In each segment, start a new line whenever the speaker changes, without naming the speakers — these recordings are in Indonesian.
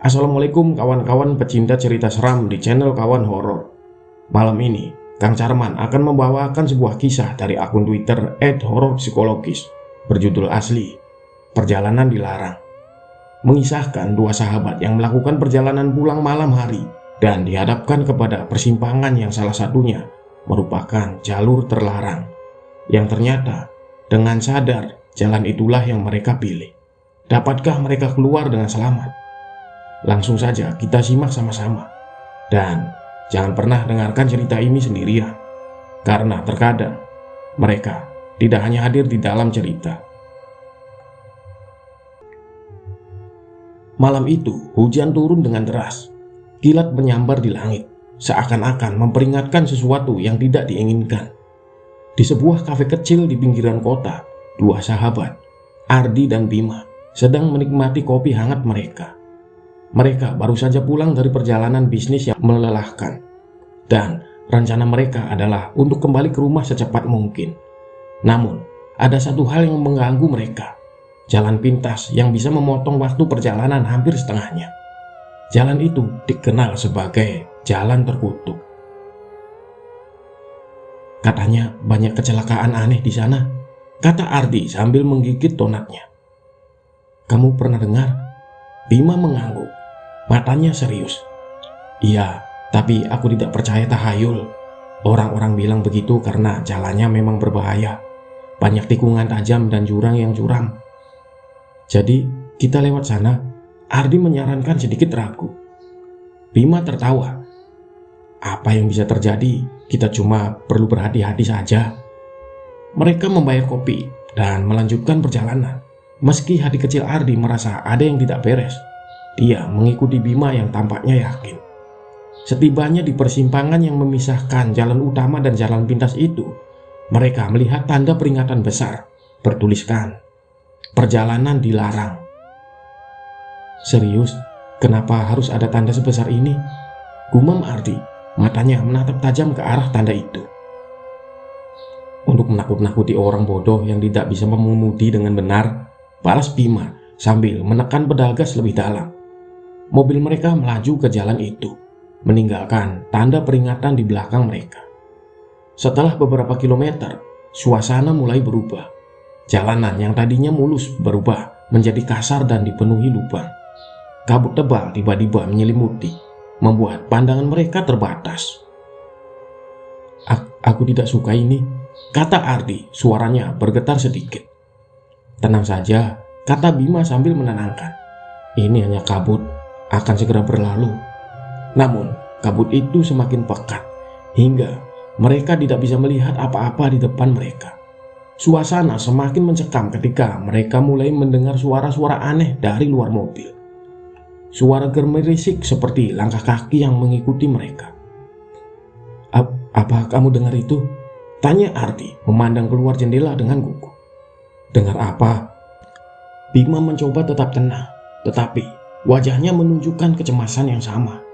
Assalamualaikum kawan-kawan pecinta cerita seram di channel Kawan Horor. Malam ini, Kang Carman akan membawakan sebuah kisah dari akun Twitter @hororpsikologis berjudul asli, Perjalanan Dilarang. Mengisahkan dua sahabat yang melakukan perjalanan pulang malam hari dan dihadapkan kepada persimpangan yang salah satunya merupakan jalur terlarang. Yang ternyata, dengan sadar jalan itulah yang mereka pilih. Dapatkah mereka keluar dengan selamat? Langsung saja kita simak sama-sama. Dan jangan pernah dengarkan cerita ini sendirian, karena terkadang mereka tidak hanya hadir di dalam cerita. Malam itu hujan turun dengan deras. Kilat menyambar di langit, seakan-akan memperingatkan sesuatu yang tidak diinginkan. Di sebuah kafe kecil di pinggiran kota, dua sahabat, Ardi dan Bima, sedang menikmati kopi hangat mereka. Mereka baru saja pulang dari perjalanan bisnis yang melelahkan, dan rencana mereka adalah untuk kembali ke rumah secepat mungkin. Namun, ada satu hal yang mengganggu mereka: jalan pintas yang bisa memotong waktu perjalanan hampir setengahnya. Jalan itu dikenal sebagai jalan terkutuk. Katanya banyak kecelakaan aneh di sana, kata Ardi sambil menggigit donatnya. Kamu pernah dengar? Bima mengangguk. Matanya serius. Iya, tapi aku tidak percaya tahayul. Orang-orang bilang begitu karena jalannya memang berbahaya. Banyak tikungan tajam dan jurang yang curam. Jadi, kita lewat sana. Ardi menyarankan sedikit ragu. Bima tertawa. Apa yang bisa terjadi? Kita cuma perlu berhati-hati saja. Mereka membayar kopi dan melanjutkan perjalanan. Meski hati kecil Ardi merasa ada yang tidak beres, dia mengikuti Bima yang tampaknya yakin. Setibanya di persimpangan yang memisahkan jalan utama dan jalan pintas itu, mereka melihat tanda peringatan besar bertuliskan perjalanan dilarang. Serius, kenapa harus ada tanda sebesar ini? Gumam Ardi, matanya menatap tajam ke arah tanda itu. Untuk menakut-nakuti orang bodoh yang tidak bisa mengemudi dengan benar, balas Bima sambil menekan pedal gas lebih dalam. Mobil mereka melaju ke jalan itu, meninggalkan tanda peringatan di belakang mereka. Setelah beberapa kilometer, suasana mulai berubah. Jalanan yang tadinya mulus berubah menjadi kasar dan dipenuhi lubang. Kabut tebal tiba-tiba menyelimuti, membuat pandangan mereka terbatas. Aku tidak suka ini, kata Ardi, suaranya bergetar sedikit. Tenang saja, kata Bima sambil menenangkan. Ini hanya kabut, akan segera berlalu. Namun, kabut itu semakin pekat, hingga mereka tidak bisa melihat apa-apa di depan mereka. Suasana semakin mencekam ketika mereka mulai mendengar suara-suara aneh dari luar mobil. Suara gemerisik seperti langkah kaki yang mengikuti mereka. Apa kamu dengar itu? Tanya Ardi, memandang keluar jendela dengan gugup. Dengar apa? Bima mencoba tetap tenang, tetapi wajahnya menunjukkan kecemasan yang sama.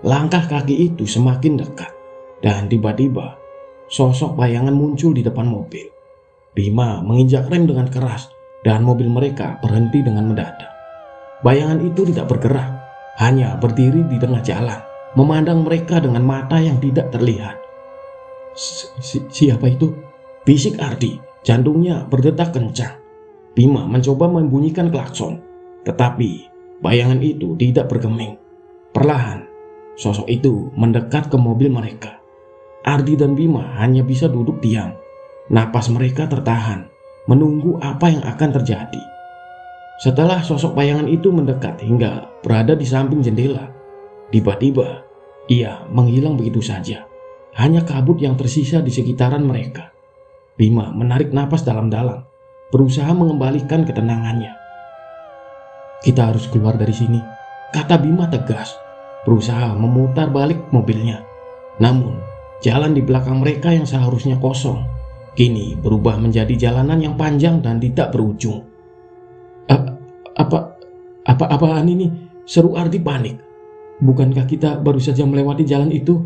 Langkah kaki itu semakin dekat, dan tiba-tiba sosok bayangan muncul di depan mobil. Bima menginjak rem dengan keras, dan mobil mereka berhenti dengan mendadak. Bayangan itu tidak bergerak, hanya berdiri di tengah jalan, memandang mereka dengan mata yang tidak terlihat. Siapa itu? Bisik Ardi, jantungnya berdetak kencang. Bima mencoba membunyikan klakson, tetapi bayangan itu tidak bergeming. Perlahan, sosok itu mendekat ke mobil mereka. Ardi dan Bima hanya bisa duduk diam. Napas mereka tertahan, menunggu apa yang akan terjadi. Setelah sosok bayangan itu mendekat hingga berada di samping jendela, tiba-tiba ia menghilang begitu saja. Hanya kabut yang tersisa di sekitaran mereka. Bima menarik napas dalam-dalam, berusaha mengembalikan ketenangannya. Kita harus keluar dari sini, kata Bima tegas, berusaha memutar balik mobilnya. Namun, jalan di belakang mereka yang seharusnya kosong, kini berubah menjadi jalanan yang panjang dan tidak berujung. Apaan ini? Seru Ardi panik. Bukankah kita baru saja melewati jalan itu?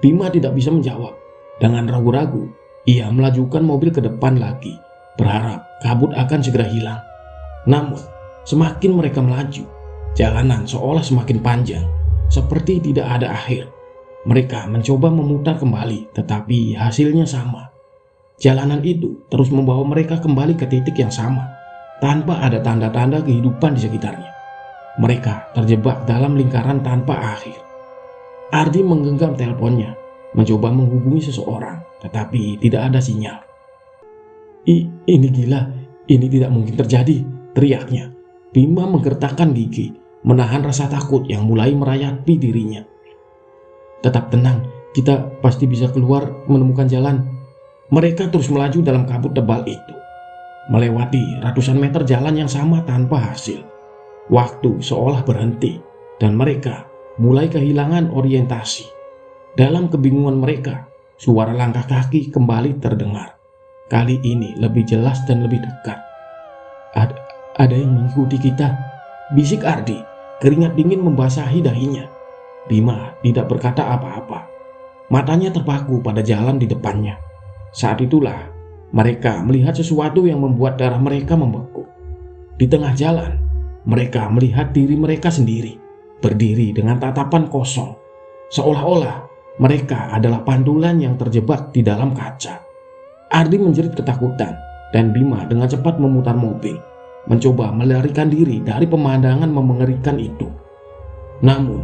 Bima tidak bisa menjawab. Dengan ragu-ragu, ia melajukan mobil ke depan lagi, berharap kabut akan segera hilang. Namun, semakin mereka melaju, Jalanan seolah semakin panjang, seperti tidak ada akhir. Mereka mencoba memutar kembali, tetapi hasilnya sama. Jalanan itu terus membawa mereka kembali ke titik yang sama, tanpa ada tanda-tanda kehidupan di sekitarnya. Mereka terjebak dalam lingkaran tanpa akhir. Ardi menggenggam teleponnya, mencoba menghubungi seseorang, tetapi tidak ada sinyal. Ini gila, ini tidak mungkin terjadi, teriaknya. Bima menggertakkan gigi, menahan rasa takut yang mulai merayap di dirinya. Tetap tenang, kita pasti bisa keluar menemukan jalan. Mereka terus melaju dalam kabut tebal itu, melewati ratusan meter jalan yang sama tanpa hasil. Waktu seolah berhenti, dan mereka mulai kehilangan orientasi. Dalam kebingungan mereka, suara langkah kaki kembali terdengar. Kali ini lebih jelas dan lebih dekat. Ada yang mengikuti kita, bisik Ardi. Keringat dingin membasahi dahinya. Bima tidak berkata apa-apa. Matanya terpaku pada jalan di depannya. Saat itulah mereka melihat sesuatu yang membuat darah mereka membeku. Di tengah jalan, mereka melihat diri mereka sendiri, berdiri dengan tatapan kosong, seolah-olah mereka adalah pantulan yang terjebak di dalam kaca. Ardi menjerit ketakutan, dan Bima dengan cepat memutar mobil, mencoba melarikan diri dari pemandangan mengerikan itu. Namun,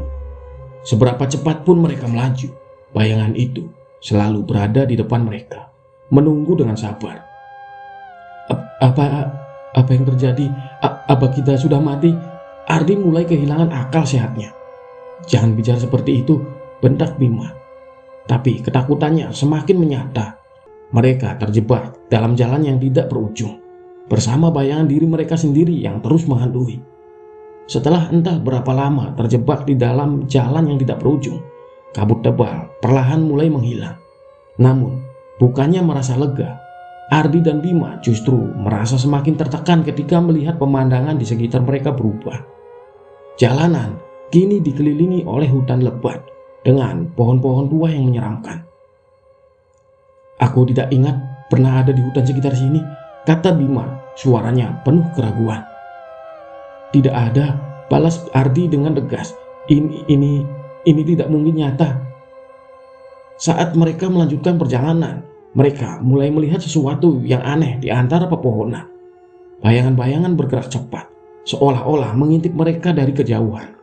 seberapa cepat pun mereka melaju, bayangan itu selalu berada di depan mereka, menunggu dengan sabar. Apa yang terjadi? Apa kita sudah mati? Ardi mulai kehilangan akal sehatnya. Jangan bicara seperti itu, bentak Bima. Tapi ketakutannya semakin menyata. Mereka terjebak dalam jalan yang tidak berujung, bersama bayangan diri mereka sendiri yang terus menghantui. Setelah entah berapa lama terjebak di dalam jalan yang tidak berujung, kabut tebal perlahan mulai menghilang. Namun, bukannya merasa lega, Ardi dan Bima justru merasa semakin tertekan ketika melihat pemandangan di sekitar mereka berubah. Jalanan kini dikelilingi oleh hutan lebat dengan pohon-pohon tua yang menyeramkan. Aku tidak ingat pernah ada di hutan sekitar sini, kata Bima, suaranya penuh keraguan. Tidak ada, balas Ardi dengan tegas. Ini tidak mungkin nyata. Saat mereka melanjutkan perjalanan, mereka mulai melihat sesuatu yang aneh di antara pepohonan. Bayangan-bayangan bergerak cepat, seolah-olah mengintip mereka dari kejauhan.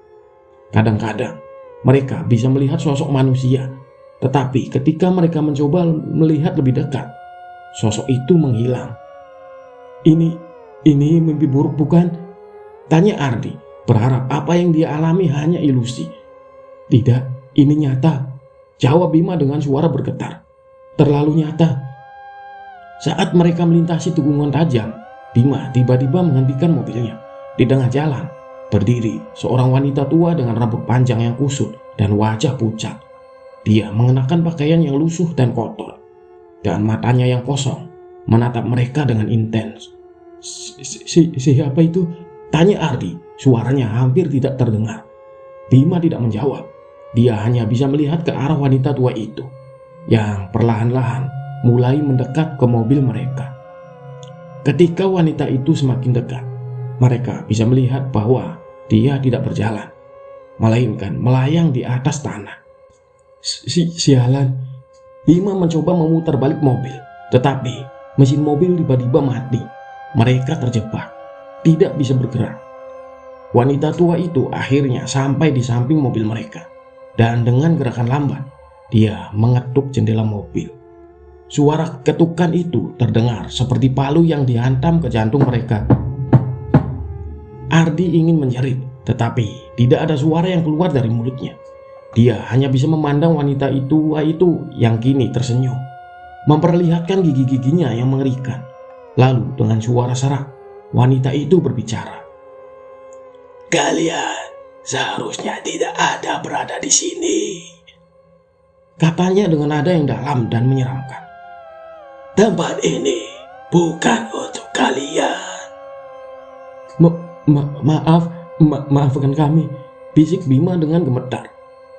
Kadang-kadang, mereka bisa melihat sosok manusia, tetapi ketika mereka mencoba melihat lebih dekat, sosok itu menghilang. Ini mimpi buruk bukan? Tanya Ardi, berharap apa yang dia alami hanya ilusi. Tidak, ini nyata, jawab Bima dengan suara bergetar. Terlalu nyata. Saat mereka melintasi tikungan tajam, Bima tiba-tiba menghentikan mobilnya. Di tengah jalan, berdiri seorang wanita tua dengan rambut panjang yang kusut dan wajah pucat. Dia mengenakan pakaian yang lusuh dan kotor, dan matanya yang kosong menatap mereka dengan intens. Siapa itu? Tanya Ardi, suaranya hampir tidak terdengar. Bima tidak menjawab. Dia hanya bisa melihat ke arah wanita tua itu, yang perlahan-lahan mulai mendekat ke mobil mereka. Ketika wanita itu semakin dekat, mereka bisa melihat bahwa dia tidak berjalan, melainkan melayang di atas tanah. Sialan. Bima mencoba memutar balik mobil, tetapi mesin mobil tiba-tiba mati. Mereka terjebak, tidak bisa bergerak. Wanita tua itu akhirnya sampai di samping mobil mereka, dan dengan gerakan lambat, dia mengetuk jendela mobil. Suara ketukan itu terdengar seperti palu yang dihantam ke jantung mereka. Ardi ingin menjerit, tetapi tidak ada suara yang keluar dari mulutnya. Dia hanya bisa memandang wanita itu yang kini tersenyum, memperlihatkan gigi-giginya yang mengerikan. Lalu dengan suara serak, wanita itu berbicara. Kalian seharusnya tidak ada berada di sini, katanya dengan nada yang dalam dan menyeramkan. Tempat ini bukan untuk kalian. Maafkan kami, bisik Bima dengan gemetar.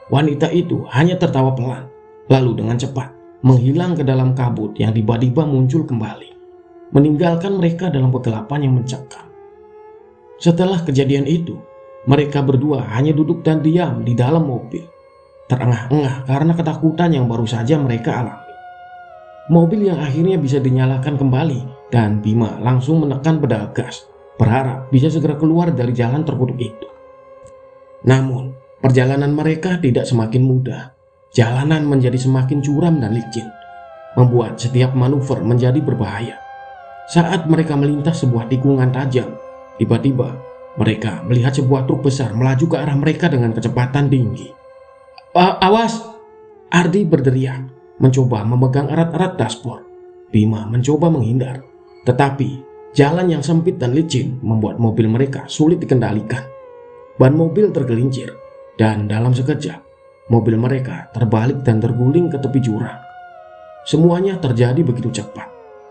Wanita itu hanya tertawa pelan, lalu dengan cepat menghilang ke dalam kabut yang tiba-tiba muncul kembali, meninggalkan mereka dalam kegelapan yang mencekam. Setelah kejadian itu, Mereka berdua hanya duduk dan diam di dalam mobil, terengah-engah karena ketakutan yang baru saja mereka alami. Mobil yang akhirnya bisa dinyalakan kembali dan Bima langsung menekan pedal gas, berharap bisa segera keluar dari jalan terkutuk itu. Namun, perjalanan mereka tidak semakin mudah. Jalanan menjadi semakin curam dan licin, membuat setiap manuver menjadi berbahaya. Saat mereka melintas sebuah tikungan tajam, tiba-tiba mereka melihat sebuah truk besar melaju ke arah mereka dengan kecepatan tinggi. Awas! Ardi berteriak, mencoba memegang erat-erat dashboard. Bima mencoba menghindar, tetapi jalan yang sempit dan licin membuat mobil mereka sulit dikendalikan. Ban mobil tergelincir, dan dalam sekejap, mobil mereka terbalik dan terguling ke tepi jurang. Semuanya terjadi begitu cepat.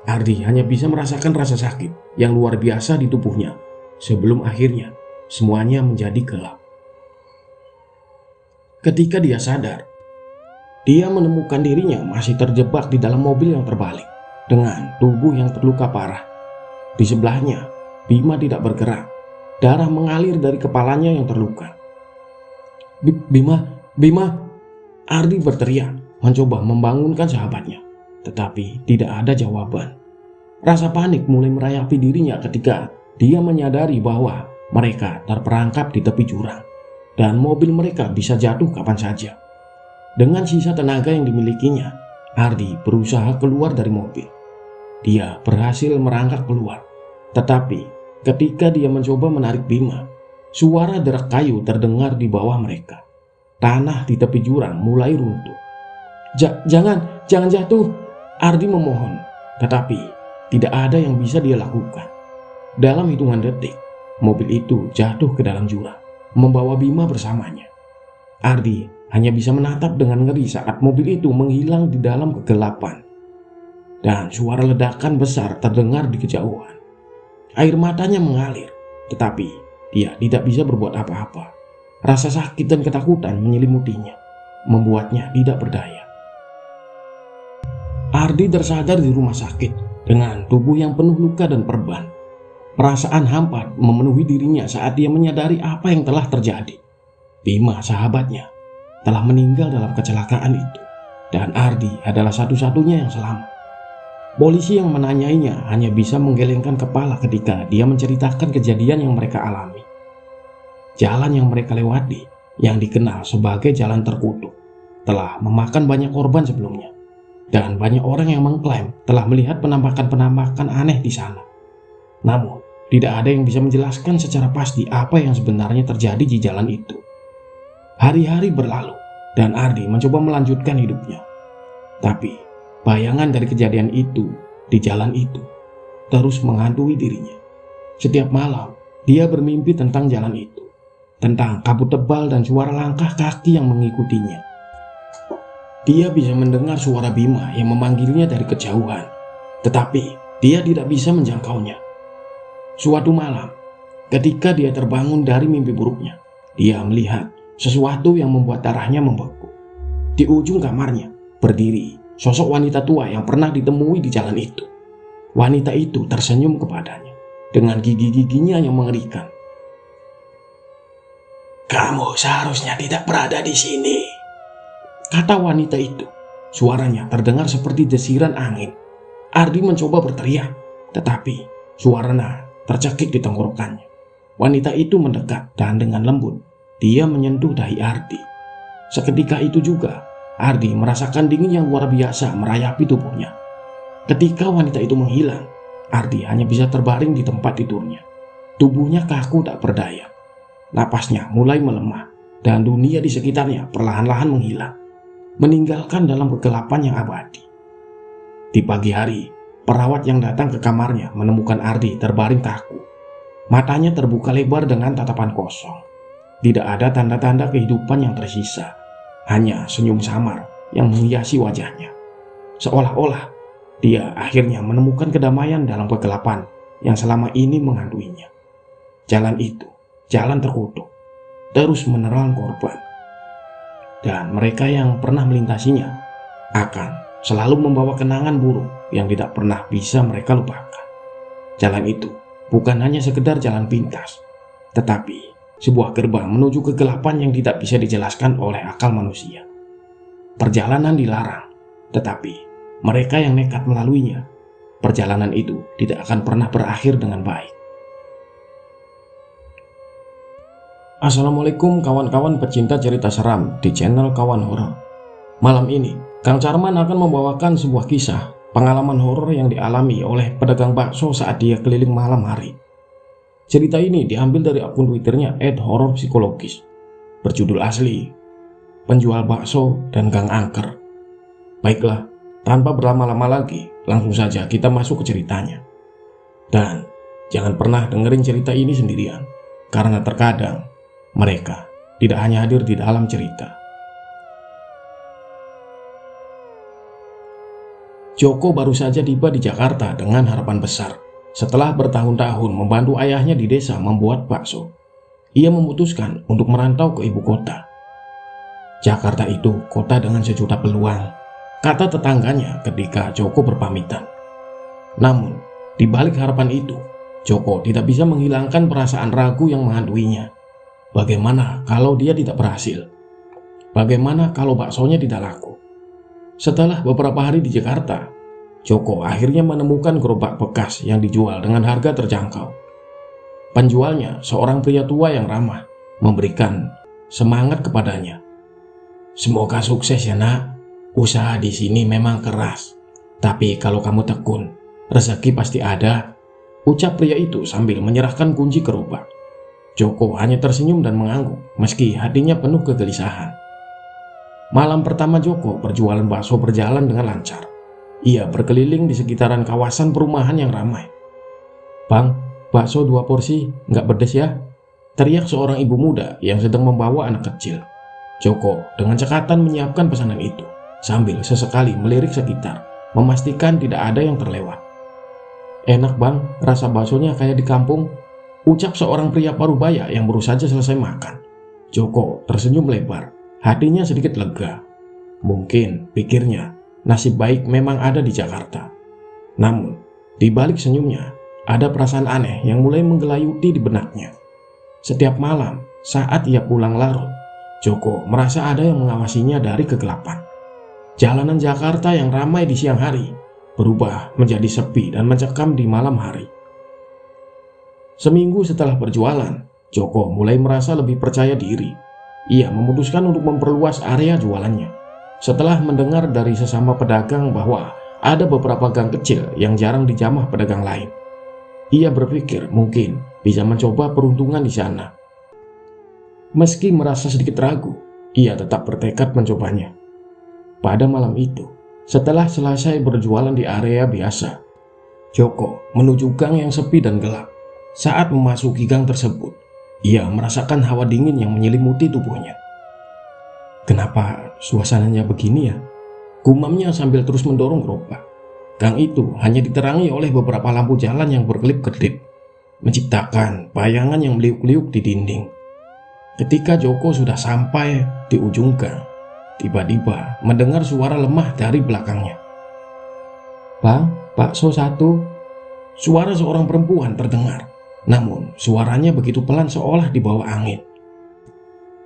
Ardi hanya bisa merasakan rasa sakit yang luar biasa di tubuhnya sebelum akhirnya semuanya menjadi gelap. Ketika dia sadar, dia menemukan dirinya masih terjebak di dalam mobil yang terbalik dengan tubuh yang terluka parah. Di sebelahnya, Bima tidak bergerak. Darah mengalir dari kepalanya yang terluka. Bima! Ardi berteriak, mencoba membangunkan sahabatnya, tetapi tidak ada jawaban. Rasa panik mulai merayapi dirinya ketika dia menyadari bahwa mereka terperangkap di tepi jurang dan mobil mereka bisa jatuh kapan saja. Dengan sisa tenaga yang dimilikinya, Ardi berusaha keluar dari mobil. Dia berhasil merangkak keluar, tetapi ketika dia mencoba menarik Bima, suara derak kayu terdengar di bawah mereka. Tanah di tepi jurang mulai runtuh. Jangan jatuh, Ardi memohon, tetapi tidak ada yang bisa dia lakukan. Dalam hitungan detik, mobil itu jatuh ke dalam jurang, membawa Bima bersamanya. Ardi hanya bisa menatap dengan ngeri saat mobil itu menghilang di dalam kegelapan. Dan suara ledakan besar terdengar di kejauhan. Air matanya mengalir, tetapi dia tidak bisa berbuat apa-apa. Rasa sakit dan ketakutan menyelimutinya, membuatnya tidak berdaya. Ardi tersadar di rumah sakit dengan tubuh yang penuh luka dan perban. Perasaan hampa memenuhi dirinya saat dia menyadari apa yang telah terjadi. Bima, sahabatnya, telah meninggal dalam kecelakaan itu, dan Ardi adalah satu-satunya yang selamat. Polisi yang menanyainya hanya bisa menggelengkan kepala ketika dia menceritakan kejadian yang mereka alami. Jalan yang mereka lewati, yang dikenal sebagai jalan terkutuk, telah memakan banyak korban sebelumnya, dan banyak orang yang mengklaim telah melihat penampakan-penampakan aneh di sana. Namun, tidak ada yang bisa menjelaskan secara pasti apa yang sebenarnya terjadi di jalan itu. Hari-hari berlalu, dan Ardi mencoba melanjutkan hidupnya. Tapi, bayangan dari kejadian itu di jalan itu terus menghantui dirinya. Setiap malam, dia bermimpi tentang jalan itu, tentang kabut tebal dan suara langkah kaki yang mengikutinya. Dia bisa mendengar suara Bima yang memanggilnya dari kejauhan, tetapi dia tidak bisa menjangkaunya. Suatu malam, ketika dia terbangun dari mimpi buruknya, dia melihat sesuatu yang membuat darahnya membeku. Di ujung kamarnya berdiri sosok wanita tua yang pernah ditemui di jalan itu. Wanita itu tersenyum kepadanya dengan gigi-giginya yang mengerikan. "Kamu seharusnya tidak berada di sini," kata wanita itu. Suaranya terdengar seperti desiran angin. Ardi mencoba berteriak, tetapi suaranya tercekik di tenggorokannya. Wanita itu mendekat dan dengan lembut dia menyentuh dahi Ardi. Seketika itu juga Ardi merasakan dingin yang luar biasa merayapi tubuhnya. Ketika wanita itu menghilang, Ardi hanya bisa terbaring di tempat tidurnya. Tubuhnya kaku tak berdaya. Napasnya mulai melemah dan dunia di sekitarnya perlahan-lahan menghilang, meninggalkan dalam kegelapan yang abadi. Di pagi hari, perawat yang datang ke kamarnya menemukan Ardi terbaring kaku. Matanya terbuka lebar dengan tatapan kosong. Tidak ada tanda-tanda kehidupan yang tersisa, hanya senyum samar yang menghiasi wajahnya. Seolah-olah dia akhirnya menemukan kedamaian dalam kegelapan yang selama ini menghantuinya. Jalan itu, jalan terkutuk, terus menelan korban. Dan mereka yang pernah melintasinya akan selalu membawa kenangan buruk yang tidak pernah bisa mereka lupakan. Jalan itu bukan hanya sekedar jalan pintas, tetapi sebuah gerbang menuju kegelapan yang tidak bisa dijelaskan oleh akal manusia. Perjalanan dilarang, tetapi mereka yang nekat melaluinya, perjalanan itu tidak akan pernah berakhir dengan baik. Assalamualaikum kawan-kawan pecinta cerita seram di channel Kawan Horor. Malam ini, Kang Carman akan membawakan sebuah kisah pengalaman horor yang dialami oleh pedagang bakso saat dia keliling malam hari. Cerita ini diambil dari akun Twitternya @hororpsikologis. Berjudul asli, Penjual Bakso dan Gang Angker. Baiklah, tanpa berlama-lama lagi, langsung saja kita masuk ke ceritanya. Dan jangan pernah dengerin cerita ini sendirian, karena terkadang mereka tidak hanya hadir di dalam cerita. Joko baru saja tiba di Jakarta dengan harapan besar. Setelah bertahun-tahun membantu ayahnya di desa membuat bakso, ia memutuskan untuk merantau ke ibu kota. Jakarta itu kota dengan sejuta peluang, kata tetangganya ketika Joko berpamitan. Namun, di balik harapan itu, Joko tidak bisa menghilangkan perasaan ragu yang menghantuinya. Bagaimana kalau dia tidak berhasil? Bagaimana kalau baksonya tidak laku? Setelah beberapa hari di Jakarta, Joko akhirnya menemukan gerobak bekas yang dijual dengan harga terjangkau. Penjualnya seorang pria tua yang ramah, memberikan semangat kepadanya. "Semoga sukses ya nak, usaha di sini memang keras, tapi kalau kamu tekun, rezeki pasti ada," ucap pria itu sambil menyerahkan kunci gerobak. Joko hanya tersenyum dan mengangguk meski hatinya penuh kegelisahan. Malam pertama Joko berjualan bakso berjalan dengan lancar. Ia berkeliling di sekitaran kawasan perumahan yang ramai. "Bang, bakso 2 porsi, nggak pedes ya?" teriak seorang ibu muda yang sedang membawa anak kecil. Joko dengan cekatan menyiapkan pesanan itu, sambil sesekali melirik sekitar, memastikan tidak ada yang terlewat. "Enak bang, rasa baksonya kayak di kampung," ucap seorang pria parubaya yang baru saja selesai makan. Joko tersenyum lebar, hatinya sedikit lega. Mungkin, pikirnya, nasib baik memang ada di Jakarta. Namun, di balik senyumnya, ada perasaan aneh yang mulai menggelayuti di benaknya. Setiap malam, saat ia pulang larut, Joko merasa ada yang mengawasinya dari kegelapan. Jalanan Jakarta yang ramai di siang hari berubah menjadi sepi dan mencekam di malam hari. Seminggu setelah berjualan, Joko mulai merasa lebih percaya diri. Ia memutuskan untuk memperluas area jualannya. Setelah mendengar dari sesama pedagang bahwa ada beberapa gang kecil yang jarang dijamah pedagang lain, ia berpikir mungkin bisa mencoba peruntungan di sana. Meski merasa sedikit ragu, ia tetap bertekad mencobanya. Pada malam itu, setelah selesai berjualan di area biasa, Joko menuju gang yang sepi dan gelap. Saat memasuki gang tersebut, ia merasakan hawa dingin yang menyelimuti tubuhnya. "Kenapa suasananya begini ya?" gumamnya sambil terus mendorong gerobak. Gang itu hanya diterangi oleh beberapa lampu jalan yang berkelip-kelip, menciptakan bayangan yang meliuk-liuk di dinding. Ketika Joko sudah sampai di ujung gang, tiba-tiba mendengar suara lemah dari belakangnya. "Bang, bakso 1. Suara seorang perempuan terdengar, namun suaranya begitu pelan seolah dibawa angin.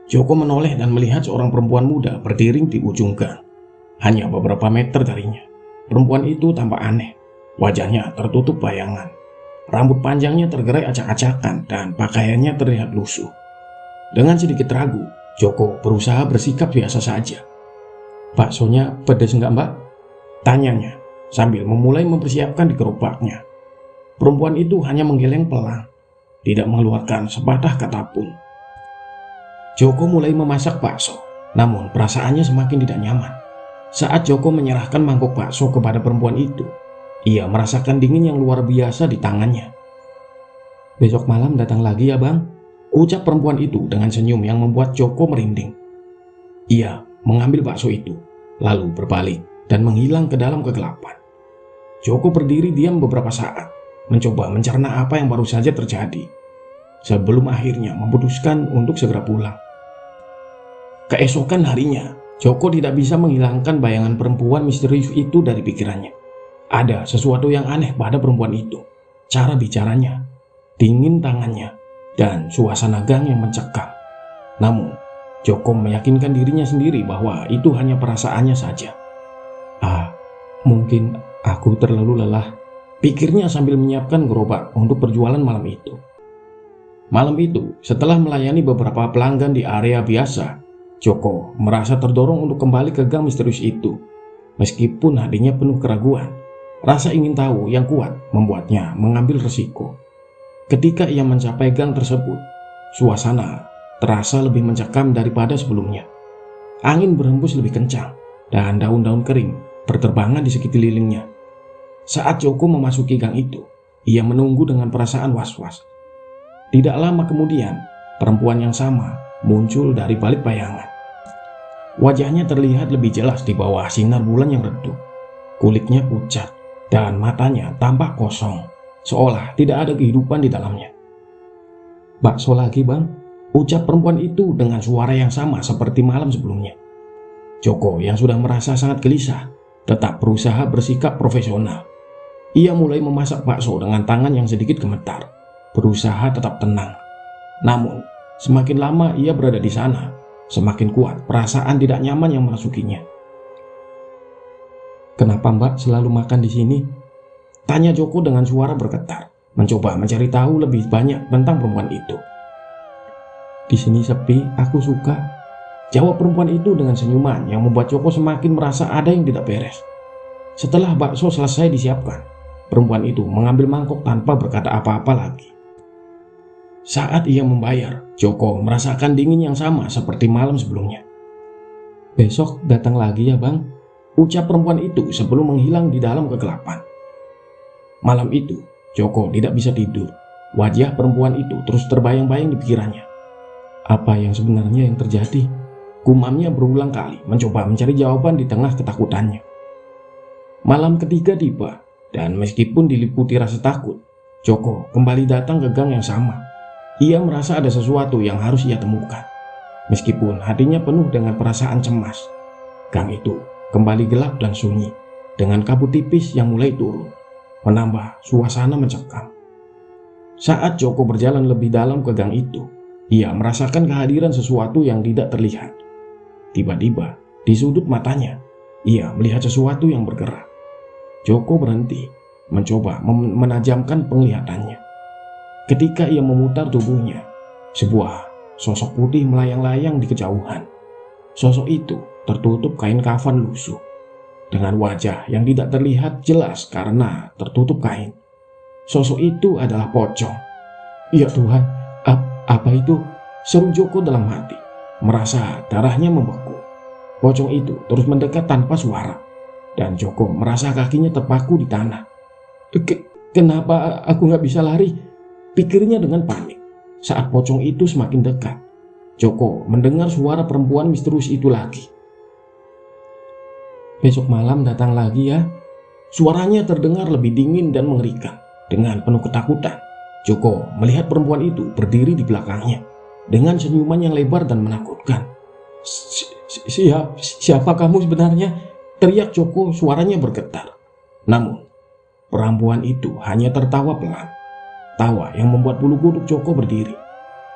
Joko menoleh dan melihat seorang perempuan muda berdiri di ujung gang. Hanya beberapa meter darinya, perempuan itu tampak aneh. Wajahnya tertutup bayangan. Rambut panjangnya tergerai acak-acakan dan pakaiannya terlihat lusuh. Dengan sedikit ragu, Joko berusaha bersikap biasa saja. "Baksonya pedas nggak mbak?" tanyanya sambil memulai mempersiapkan di gerobaknya. Perempuan itu hanya menggeleng pelan, tidak mengeluarkan sepatah kata pun. Joko mulai memasak bakso, namun perasaannya semakin tidak nyaman. Saat Joko menyerahkan mangkok bakso kepada perempuan itu, ia merasakan dingin yang luar biasa di tangannya. "Besok malam datang lagi ya bang," ucap perempuan itu dengan senyum yang membuat Joko merinding. Ia mengambil bakso itu, lalu berbalik dan menghilang ke dalam kegelapan. Joko berdiri diam beberapa saat, mencoba mencerna apa yang baru saja terjadi, sebelum akhirnya memutuskan untuk segera pulang. Keesokan harinya, Joko tidak bisa menghilangkan bayangan perempuan misterius itu dari pikirannya. Ada sesuatu yang aneh pada perempuan itu. Cara bicaranya, dingin tangannya, dan suasana gang yang mencekam. Namun, Joko meyakinkan dirinya sendiri bahwa itu hanya perasaannya saja. Mungkin aku terlalu lelah, pikirnya sambil menyiapkan gerobak untuk perjualan malam itu. Malam itu, setelah melayani beberapa pelanggan di area biasa, Joko merasa terdorong untuk kembali ke gang misterius itu. Meskipun hatinya penuh keraguan, rasa ingin tahu yang kuat membuatnya mengambil resiko. Ketika ia mencapai gang tersebut, suasana terasa lebih mencekam daripada sebelumnya. Angin berhembus lebih kencang dan daun-daun kering berterbangan di sekelilingnya. Saat Joko memasuki gang itu, ia menunggu dengan perasaan was-was. Tidak lama kemudian, perempuan yang sama muncul dari balik bayangan. Wajahnya terlihat lebih jelas di bawah sinar bulan yang redup. Kulitnya pucat dan matanya tampak kosong, seolah tidak ada kehidupan di dalamnya. "Bakso lagi, Bang?" ucap perempuan itu dengan suara yang sama seperti malam sebelumnya. Joko yang sudah merasa sangat gelisah tetap berusaha bersikap profesional. Ia mulai memasak bakso dengan tangan yang sedikit gemetar, berusaha tetap tenang. Namun, semakin lama ia berada di sana, semakin kuat perasaan tidak nyaman yang merasukinya. "Kenapa Mbak selalu makan di sini?" tanya Joko dengan suara bergetar, mencoba mencari tahu lebih banyak tentang perempuan itu. "Di sini sepi, aku suka," jawab perempuan itu dengan senyuman yang membuat Joko semakin merasa ada yang tidak beres. Setelah bakso selesai disiapkan, perempuan itu mengambil mangkok tanpa berkata apa-apa lagi. Saat ia membayar, Joko merasakan dingin yang sama seperti malam sebelumnya. "Besok datang lagi ya, Bang," ucap perempuan itu sebelum menghilang di dalam kegelapan. Malam itu, Joko tidak bisa tidur. Wajah perempuan itu terus terbayang-bayang di pikirannya. Apa yang sebenarnya yang terjadi? Gumamnya berulang kali mencoba mencari jawaban di tengah ketakutannya. Malam ketiga tiba, dan meskipun diliputi rasa takut, Joko kembali datang ke gang yang sama. Ia merasa ada sesuatu yang harus ia temukan. Meskipun hatinya penuh dengan perasaan cemas, gang itu kembali gelap dan sunyi, dengan kabut tipis yang mulai turun, menambah suasana mencekam. Saat Joko berjalan lebih dalam ke gang itu, ia merasakan kehadiran sesuatu yang tidak terlihat. Tiba-tiba, di sudut matanya, ia melihat sesuatu yang bergerak. Joko berhenti, mencoba menajamkan penglihatannya. Ketika ia memutar tubuhnya, sebuah sosok putih melayang-layang di kejauhan. Sosok itu tertutup kain kafan lusuh, dengan wajah yang tidak terlihat jelas karena tertutup kain. Sosok itu adalah pocong. "Ya Tuhan, apa itu?" seru Joko dalam hati, merasa darahnya membeku. Pocong itu terus mendekat tanpa suara, dan Joko merasa kakinya terpaku di tanah. Kenapa aku nggak bisa lari?" pikirnya dengan panik. Saat pocong itu semakin dekat, Joko mendengar suara perempuan misterius itu lagi. "Besok malam datang lagi ya." Suaranya terdengar lebih dingin dan mengerikan. Dengan penuh ketakutan, Joko melihat perempuan itu berdiri di belakangnya dengan senyuman yang lebar dan menakutkan. Siapa kamu sebenarnya?" teriak Joko, suaranya bergetar. Namun, perempuan itu hanya tertawa pelan. Tawa yang membuat bulu kuduk Joko berdiri.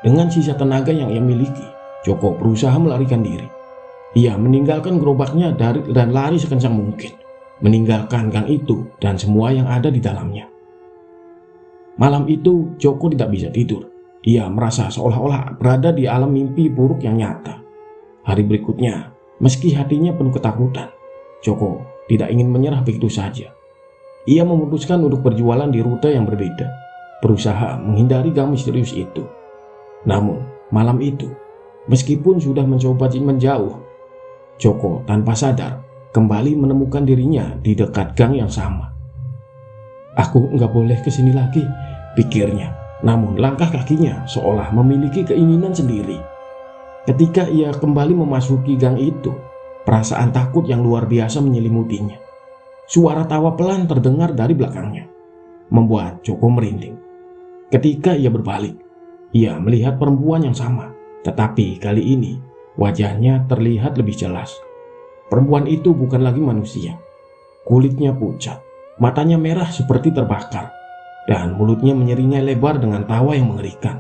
Dengan sisa tenaga yang ia miliki, Joko berusaha melarikan diri. Ia meninggalkan gerobaknya dan lari sekencang mungkin, meninggalkan gang itu dan semua yang ada di dalamnya. Malam itu, Joko tidak bisa tidur. Ia merasa seolah-olah berada di alam mimpi buruk yang nyata. Hari berikutnya, meski hatinya penuh ketakutan, Joko tidak ingin menyerah begitu saja. Ia memutuskan untuk berjualan di rute yang berbeda, berusaha menghindari gang misterius itu. Namun, malam itu, meskipun sudah mencoba menjauh, Joko tanpa sadar kembali menemukan dirinya di dekat gang yang sama. "Aku nggak boleh kesini lagi," pikirnya. Namun langkah kakinya seolah memiliki keinginan sendiri. Ketika ia kembali memasuki gang itu, perasaan takut yang luar biasa menyelimutinya. Suara tawa pelan terdengar dari belakangnya, membuat Joko merinding. Ketika ia berbalik, ia melihat perempuan yang sama, tetapi kali ini wajahnya terlihat lebih jelas. Perempuan itu bukan lagi manusia. Kulitnya pucat, matanya merah seperti terbakar, dan mulutnya menyeringai lebar dengan tawa yang mengerikan.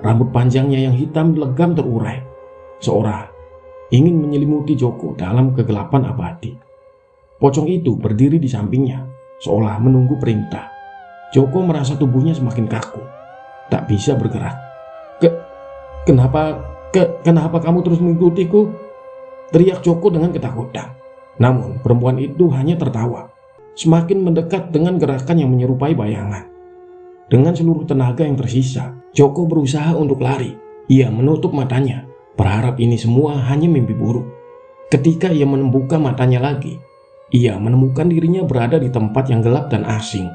rambut panjangnya yang hitam legam terurai, seolah ingin menyelimuti Joko dalam kegelapan abadi. Pocong itu berdiri di sampingnya, seolah menunggu perintah. Joko merasa tubuhnya semakin kaku, tak bisa bergerak. Kenapa kamu terus mengikutiku?" teriak Joko dengan ketakutan. Namun perempuan itu hanya tertawa, semakin mendekat dengan gerakan yang menyerupai bayangan. Dengan seluruh tenaga yang tersisa, Joko berusaha untuk lari. Ia menutup matanya, berharap ini semua hanya mimpi buruk. Ketika ia membuka matanya lagi, ia menemukan dirinya berada di tempat yang gelap dan asing.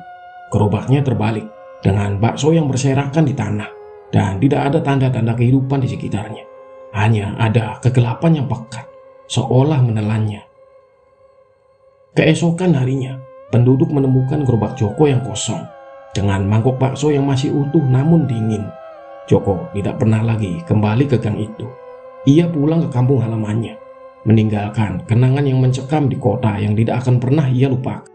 Gerobaknya terbalik dengan bakso yang berserakan di tanah, dan tidak ada tanda-tanda kehidupan di sekitarnya. Hanya ada kegelapan yang pekat, seolah menelannya. Keesokan harinya, penduduk menemukan gerobak Joko yang kosong, dengan mangkok bakso yang masih utuh namun dingin. Joko tidak pernah lagi kembali ke gang itu. Ia pulang ke kampung halamannya, meninggalkan kenangan yang mencekam di kota yang tidak akan pernah ia lupakan.